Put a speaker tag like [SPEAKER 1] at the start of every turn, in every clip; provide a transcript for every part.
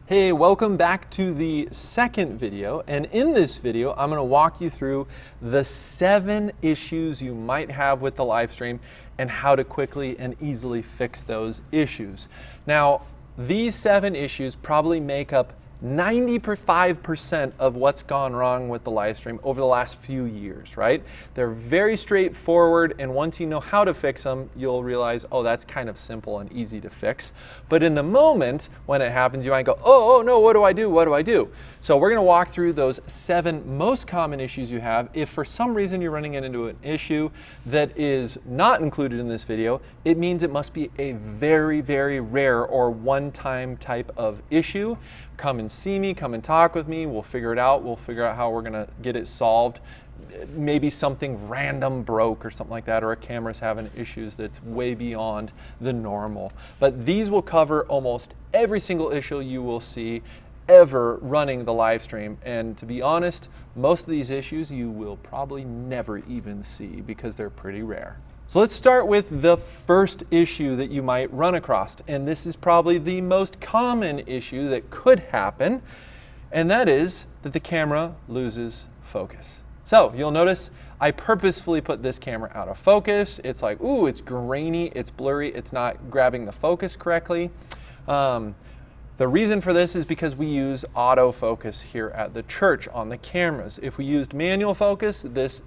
[SPEAKER 1] Hey, welcome back to the second video, and in this video I'm going to walk you through the 7 issues you might have with the live stream and how to quickly and easily fix those issues. Now, these 7 issues probably make up 95% of what's gone wrong with the live stream over the last few years, right? They're very straightforward, and once you know how to fix them, you'll realize, oh, that's kind of simple and easy to fix. But in the moment when it happens, you might go, oh no, what do I do? What do I do? So we're going to walk through those 7 most common issues you have. If for some reason you're running into an issue that is not included in this video, it means it must be a very, very rare or one-time type of issue. Come and see me, come and talk with me, we'll figure it out. We'll figure out how we're gonna get it solved. Maybe something random broke or something like that, or a camera's having issues that's way beyond the normal. But these will cover almost every single issue you will see ever running the live stream. And to be honest, most of these issues you will probably never even see because they're pretty rare. So let's start with the first issue that you might run across, and this is probably the most common issue that could happen, and that is that the camera loses focus. So you'll notice I purposefully put this camera out of focus. It's like, ooh, it's grainy, it's blurry, it's not grabbing the focus correctly. The reason for this is because we use autofocus here at the church on the cameras. If we used manual focus, this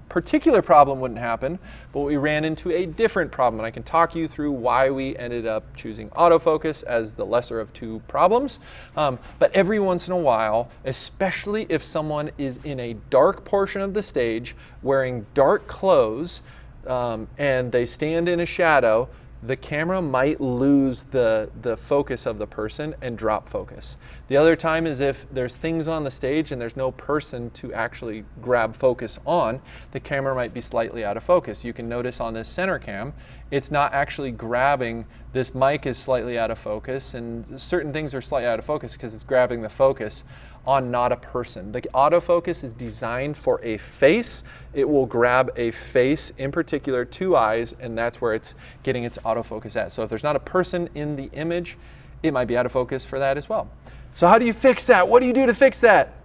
[SPEAKER 1] particular problem wouldn't happen, but we ran into a different problem, and I can talk you through why we ended up choosing autofocus as the lesser of 2 problems. But every once in a while, especially if someone is in a dark portion of the stage wearing dark clothes and they stand in a shadow, the camera might lose the focus of the person and drop focus. The other time is if there's things on the stage and there's no person to actually grab focus on, the camera might be slightly out of focus. You can notice on this center cam, it's not actually grabbing. This mic is slightly out of focus, and certain things are slightly out of focus because it's grabbing the focus on not a person. The autofocus is designed for a face. It will grab a face, in particular 2 eyes, and that's where it's getting its autofocus at. So if there's not a person in the image, it might be out of focus for that as well. So how do you fix that? What do you do to fix that?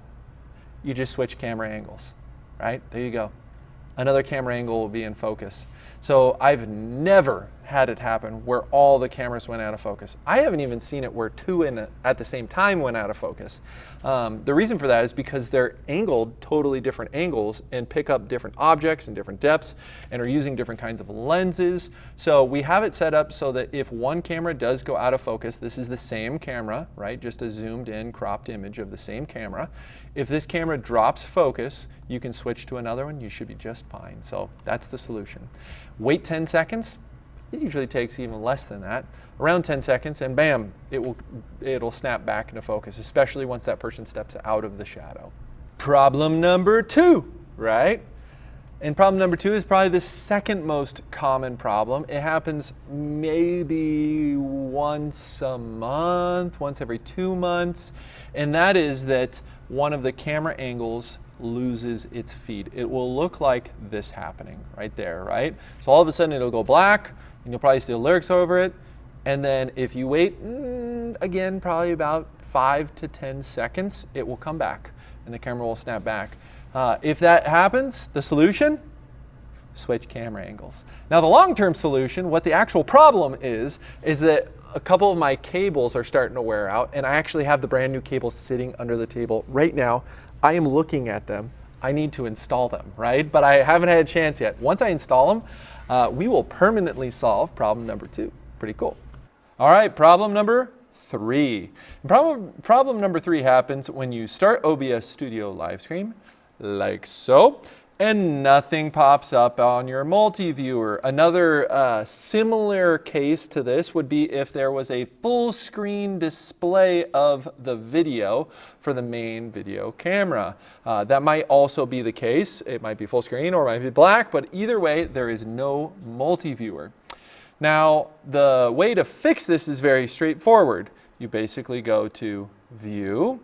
[SPEAKER 1] You just switch camera angles, right? There you go. Another camera angle will be in focus. So I've never had it happen where all the cameras went out of focus. I haven't even seen it where 2 at the same time went out of focus. The reason for that is because they're angled totally different angles and pick up different objects and different depths and are using different kinds of lenses. So we have it set up so that if one camera does go out of focus, this is the same camera, right? Just a zoomed in, cropped image of the same camera. If this camera drops focus, you can switch to another one. You should be just fine. So that's the solution. Wait 10 seconds. It usually takes even less than that, around 10 seconds, and bam, it'll snap back into focus, especially once that person steps out of the shadow. Problem number 2, right? And problem number 2 is probably the second most common problem. It happens maybe once a month, once every 2 months, and that is that one of the camera angles loses its feed. It will look like this happening right there, right? So all of a sudden it'll go black, and you'll probably see the lyrics over it, and then if you wait, again, probably about 5 to 10 seconds, it will come back, and the camera will snap back. If that happens, the solution? Switch camera angles. Now the long-term solution, what the actual problem is that a couple of my cables are starting to wear out, and I actually have the brand new cables sitting under the table right now. I am looking at them. I need to install them, right? But I haven't had a chance yet. Once I install them, we will permanently solve problem number 2. Pretty cool. All right, problem number 3. Problem number 3 happens when you start OBS Studio Livestream, like so, and nothing pops up on your multi-viewer. Another similar case to this would be if there was a full screen display of the video for the main video camera. That might also be the case. It might be full screen or it might be black, but either way, there is no multi-viewer. Now, the way to fix this is very straightforward. You basically go to View,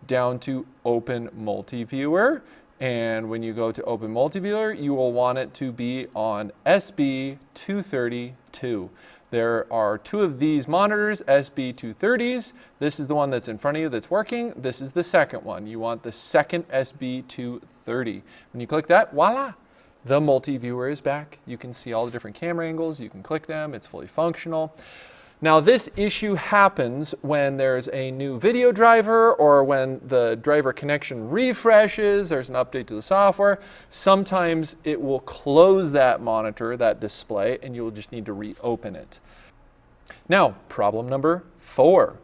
[SPEAKER 1] down to Open Multiviewer, and when you go to Open Multiviewer, you will want it to be on SB232. There are two of these monitors, SB230s. This is the one that's in front of you that's working. This is the second one. You want the second SB230. When you click that, voila, the multi-viewer is back. You can see all the different camera angles. You can click them. It's fully functional. Now, this issue happens when there's a new video driver or when the driver connection refreshes, there's an update to the software. Sometimes it will close that monitor, that display, and you'll just need to reopen it. Now, problem number 4.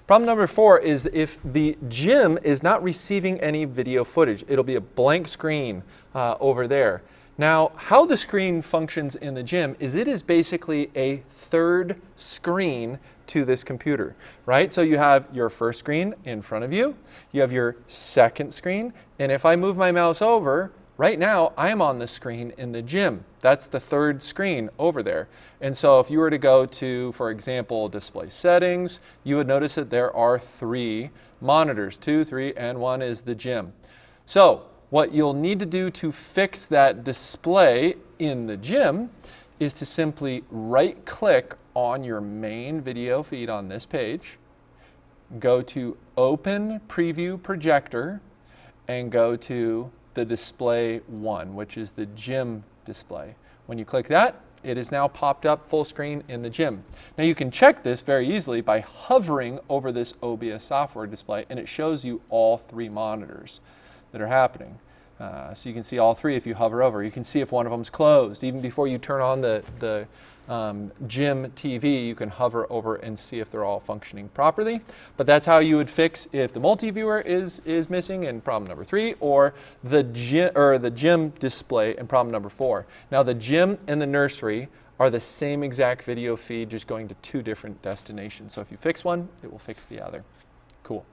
[SPEAKER 1] Problem number 4 is if the gym is not receiving any video footage. It'll be a blank screen over there. Now, how the screen functions in the gym is it is basically a third screen to this computer, right? So you have your first screen in front of you, you have your second screen, and if I move my mouse over, right now I'm on the screen in the gym. That's the third screen over there. And so if you were to go to, for example, display settings, you would notice that there are 3 monitors, 2, 3, and 1 is the gym. So what you'll need to do to fix that display in the gym is to simply right-click on your main video feed on this page, go to Open Preview Projector, and go to the display 1, which is the gym display. When you click that, it is now popped up full screen in the gym. Now you can check this very easily by hovering over this OBS software display, and it shows you all 3 monitors that are happening. So you can see all 3 if you hover over. You can see if one of them's closed. Even before you turn on the gym TV, you can hover over and see if they're all functioning properly. But that's how you would fix if the multi-viewer is missing in problem number 3, or the gym display in problem number 4. Now the gym and the nursery are the same exact video feed, just going to 2 different destinations. So if you fix one, it will fix the other. Cool.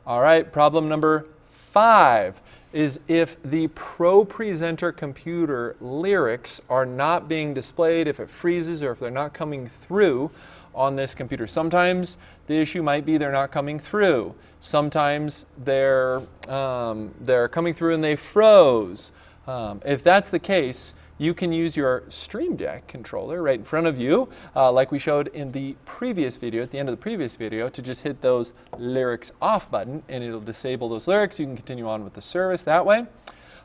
[SPEAKER 1] All right, problem number 5 is if the ProPresenter computer lyrics are not being displayed, if it freezes, or if they're not coming through on this computer. Sometimes the issue might be they're not coming through. Sometimes they're coming through and they froze. If that's the case, you can use your Stream Deck controller right in front of you, like we showed in the previous video, at the end of the previous video, to just hit those lyrics off button and it'll disable those lyrics. You can continue on with the service that way.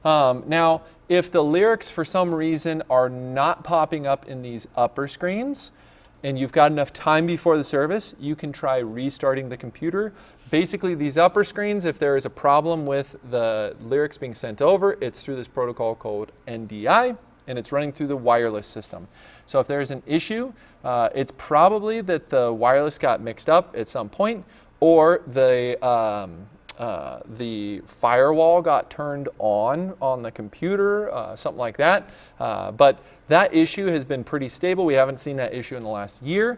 [SPEAKER 1] Now, if the lyrics for some reason are not popping up in these upper screens, and you've got enough time before the service, you can try restarting the computer. Basically, these upper screens, if there is a problem with the lyrics being sent over, it's through this protocol called NDI, and it's running through the wireless system. So if there's an issue, it's probably that the wireless got mixed up at some point, or the firewall got turned on the computer, something like that. But that issue has been pretty stable. We haven't seen that issue in the last year.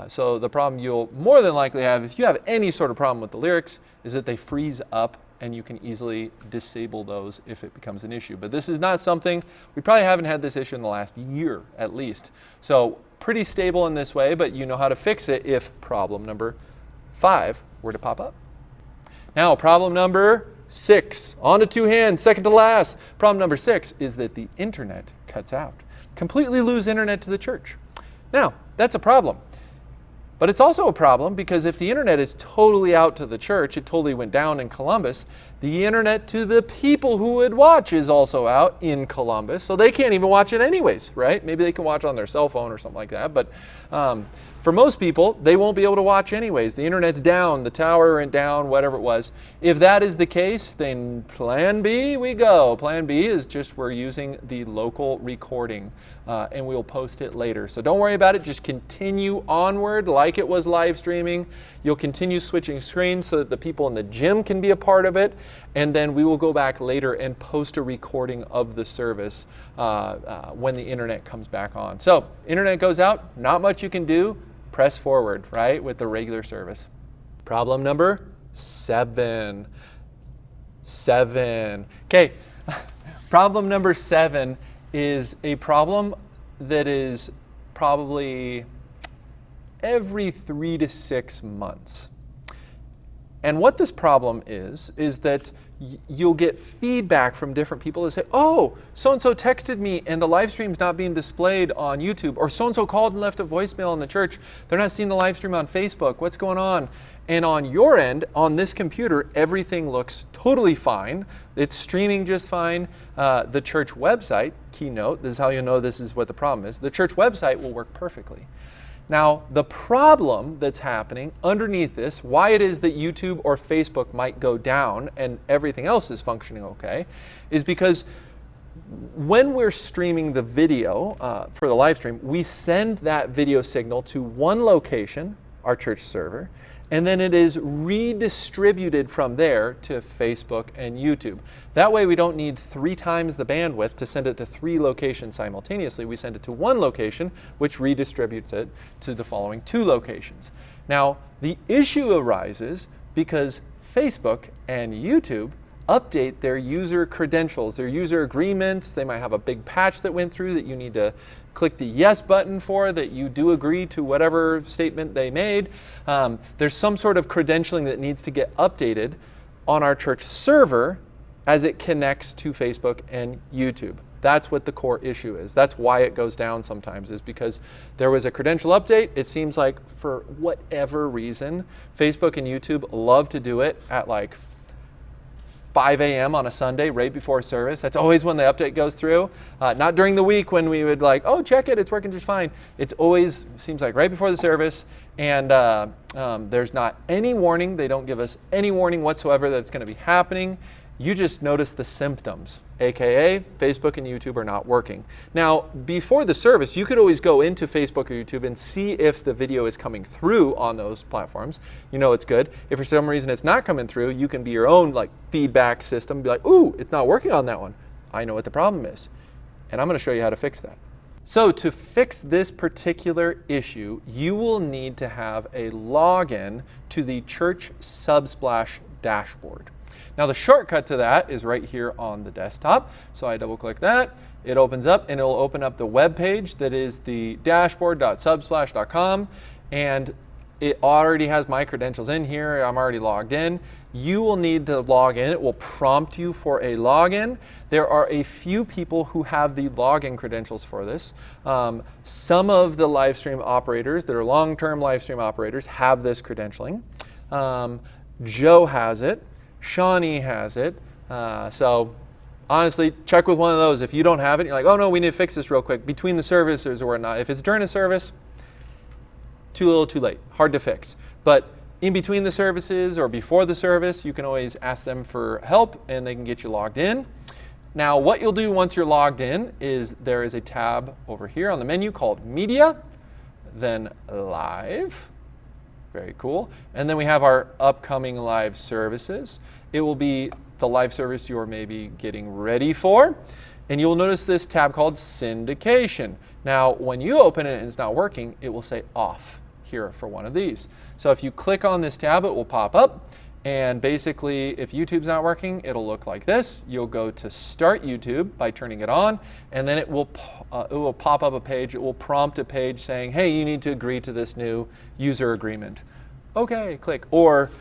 [SPEAKER 1] So the problem you'll more than likely have, if you have any sort of problem with the lyrics, is that they freeze up, and you can easily disable those if it becomes an issue. But this is not something, we probably haven't had this issue in the last year at least. So pretty stable in this way, but you know how to fix it if problem number 5 were to pop up. Now, problem number 6, on to 2 hands, second to last. Problem number 6 is that the internet cuts out. Completely lose internet to the church. Now, that's a problem. But it's also a problem because if the internet is totally out to the church, it totally went down in Columbus, the internet to the people who would watch is also out in Columbus, so they can't even watch it anyways, right? Maybe they can watch on their cell phone or something like that, but for most people, they won't be able to watch anyways. The internet's down, the tower went down, whatever it was. If that is the case, then plan B we go. Plan B is just we're using the local recording and we'll post it later. So don't worry about it, just continue onward like it was live streaming. You'll continue switching screens so that the people in the gym can be a part of it, and then we will go back later and post a recording of the service when the internet comes back on. So internet goes out, not much you can do. Press forward, right, with the regular service. Problem number 7. Okay, problem number 7 is a problem that is probably every 3 to 6 months. And what this problem is that you'll get feedback from different people that say, oh, so-and-so texted me and the live stream's not being displayed on YouTube, or so-and-so called and left a voicemail in the church. They're not seeing the live stream on Facebook. What's going on? And on your end, on this computer, everything looks totally fine. It's streaming just fine. The church website, keynote, this is how you know this is what the problem is. The church website will work perfectly. Now, the problem that's happening underneath this, why it is that YouTube or Facebook might go down and everything else is functioning okay, is because when we're streaming the video for the live stream, we send that video signal to one location, our church server, and then it is redistributed from there to Facebook and YouTube. That way we don't need 3 times the bandwidth to send it to 3 locations simultaneously. We send it to one location, which redistributes it to the following 2 locations. Now, the issue arises because Facebook and YouTube update their user credentials, their user agreements. They might have a big patch that went through that you need to click the yes button for, that you do agree to whatever statement they made. There's some sort of credentialing that needs to get updated on our church server as it connects to Facebook and YouTube. That's what the core issue is. That's why it goes down sometimes, is because there was a credential update. It seems like for whatever reason, Facebook and YouTube love to do it at like 5 a.m. on a Sunday, right before service. That's always when the update goes through. Not during the week when we would like, oh, check it, it's working just fine. It's always, seems like right before the service, and there's not any warning. They don't give us any warning whatsoever that it's going to be happening. You just notice the symptoms, aka Facebook and YouTube are not working. Now, before the service, you could always go into Facebook or YouTube and see if the video is coming through on those platforms. You know it's good. If for some reason it's not coming through, you can be your own like feedback system. Be like, ooh, it's not working on that one. I know what the problem is. And I'm going to show you how to fix that. So to fix this particular issue, you will need to have a login to the Church Subsplash dashboard. Now the shortcut to that is right here on the desktop. So I double click that, it opens up, and it will open up the web page that is the dashboard.subsplash.com, and it already has my credentials in here. I'm already logged in. You will need to log in. It will prompt you for a login. There are a few people who have the login credentials for this. Some of the live stream operators that are long-term live stream operators have this credentialing. Joe has it. Shawnee has it. So honestly, check with one of those. If you don't have it, you're like, oh no, we need to fix this real quick between the services or whatnot. If it's during a service, too little, too late, hard to fix. But in between the services or before the service, you can always ask them for help and they can get you logged in. Now, what you'll do once you're logged in is there is a tab over here on the menu called Media, then Live. Very cool. And then we have our upcoming live services. It will be the live service you're maybe getting ready for. And you'll notice this tab called Syndication. Now, when you open it and it's not working, it will say off here for one of these. So if you click on this tab, it will pop up. And basically, if YouTube's not working, it'll look like this. You'll go to Start YouTube by turning it on, and then it will pop up a page. It will prompt a page saying, hey, you need to agree to this new user agreement. Okay, click. Or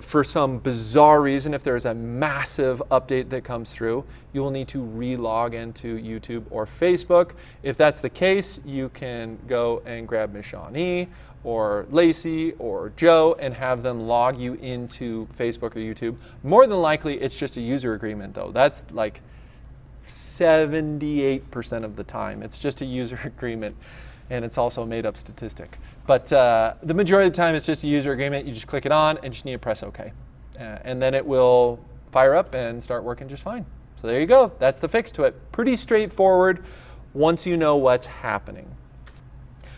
[SPEAKER 1] for some bizarre reason, if there's a massive update that comes through, you will need to re-log into YouTube or Facebook. If that's the case, you can go and grab Ms. Shawnee or Lacey or Joe and have them log you into Facebook or YouTube. More than likely, it's just a user agreement though. That's like 78% of the time. It's just a user agreement, and it's also a made up statistic. But the majority of the time, it's just a user agreement. You just click it on and just need to press OK. And then it will fire up and start working just fine. So there you go. That's the fix to it. Pretty straightforward once you know what's happening.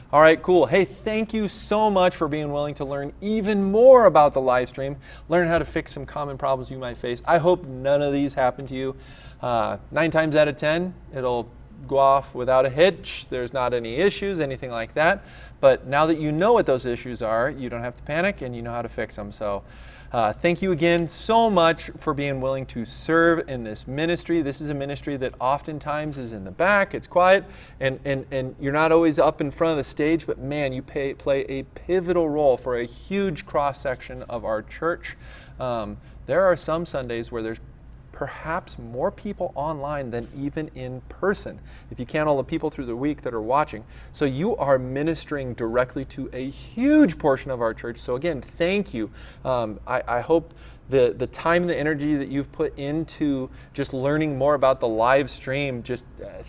[SPEAKER 1] All right, cool. Hey, thank you so much for being willing to learn even more about the live stream, learn how to fix some common problems you might face. I hope none of these happen to you. 9 times out of 10, it'll go off without a hitch. There's not any issues, anything like that. But now that you know what those issues are, you don't have to panic and you know how to fix them. So thank you again so much for being willing to serve in this ministry. This is a ministry that oftentimes is in the back, it's quiet, and you're not always up in front of the stage, but man, you play a pivotal role for a huge cross-section of our church. There are some Sundays where there's perhaps more people online than even in person, if you count all the people through the week that are watching. So you are ministering directly to a huge portion of our church. So again, thank you. I hope the time and the energy that you've put into just learning more about the live stream, just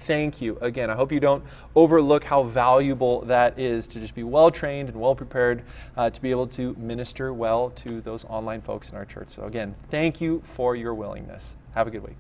[SPEAKER 1] thank you. Again, I hope you don't overlook how valuable that is to just be well trained and well prepared to be able to minister well to those online folks in our church. So again, thank you for your willingness. Have a good week.